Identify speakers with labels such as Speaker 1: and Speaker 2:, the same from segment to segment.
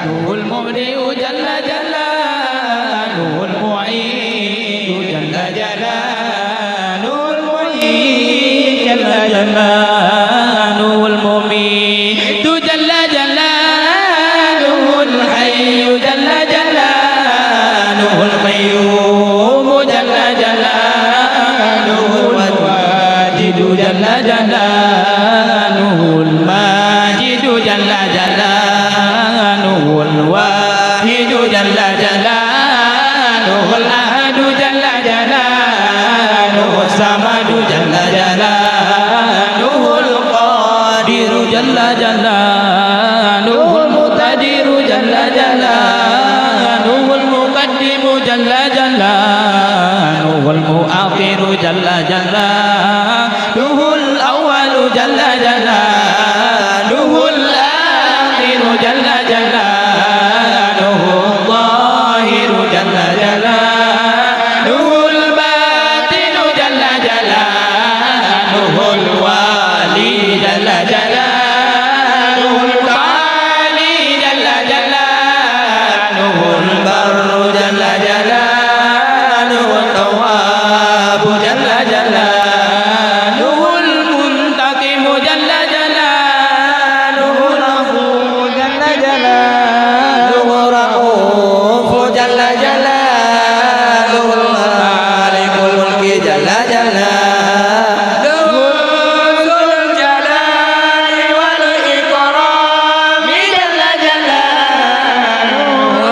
Speaker 1: هو المبدئ جل جلاله المعيد جل جلاله المعيد جل جلاله المميت جل جلاله الحي جل جلاله القيوم جل جلاله الواجد جل جلاله الماجد جل جلاله الواحد جل جلاله الأحد جل جلاله الصمد جل جلاله القادر جل جلاله المقتدر جل جلاله المقدم جل جلاله المؤخر جل جلاله الأول جل جلاله الآخر جل جلاله الظاهر جل جلاله الباطن جل جلاله الوالي جل جلاله العالي جل جلاله البر جل جلاله التواب جل جلاله المنتقم جل جلاله الغفور جل جلاله الرؤوف جل جلاله المالك الملك جل جلاله ذو الجلال والإكرام جل جلاله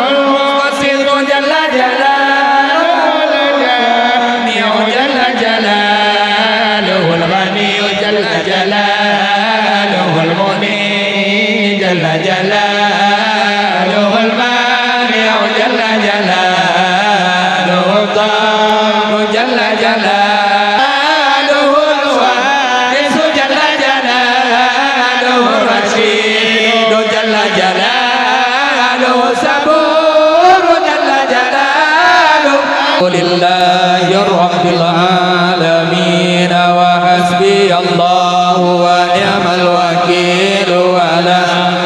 Speaker 1: المقسط جل جلاله الجامع جل جلاله الغني جل جلاله المغني جل جلاله المانع جل جلاله الضار جل جلاله الوارث جل جلاله الرشيد جل جلاله الصبور جل جلاله لله رب العالمين وحسبي الله ونعم الوكيل ولا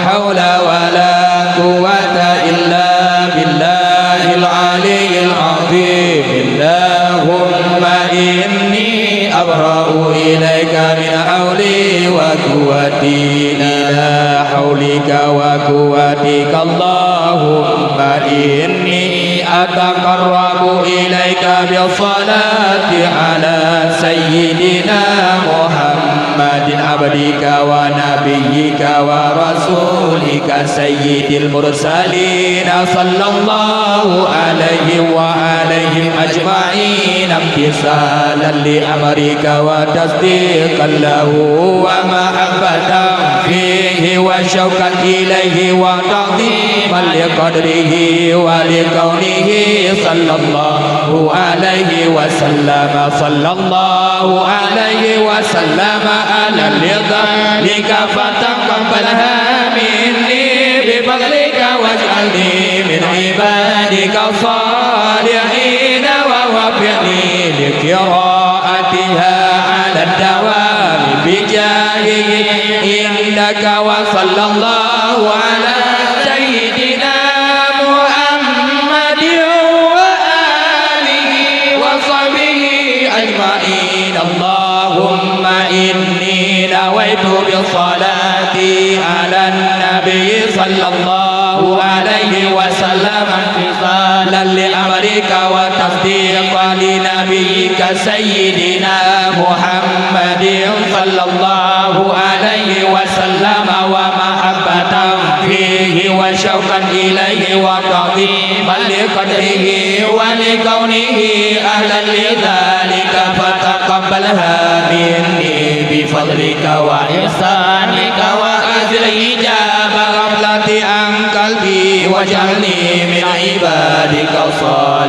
Speaker 1: حول ولا قوة إلا بالله العلي العظيم اللهم إني أبرأ إليك من حولي وقوتي إلى حولك وقوتك اللهم إني أتقرب إليك بالصلاة على سيدنا محمد عبدك ونبيك ورسولك سيد المرسلين صلى الله عليه وآلهم أجمعين امتثالا لأمرك وتصديقا له ومحبة فيه وشوقا إليه وتعظيما لقدره ولكونه صلى الله عليه وسلم صلى الله عليه وسلم على لذلك فتقبلها مني بفضلك واجعلني من عبادك الصالحين ووفقني لقراءتها على الدوام بجاهه إنك وصلى الله على سيدنا محمد وآله وصحبه أجمعين اللهم إني نويت بالصلاة على النبي صلى الله عليه وسلم امتثالا لأمرك وتصديقا لنبيك سيدنا محمد صلى الله عليه وسلم ومحبة فيه وشوقا إليه وتعظيما لقدره ولكونه أهلا لذلك فتقبلها مني بفضلك وإحسانك وأجل إجابة غفلة عن قلبي واجعلني من عبادك الصالحين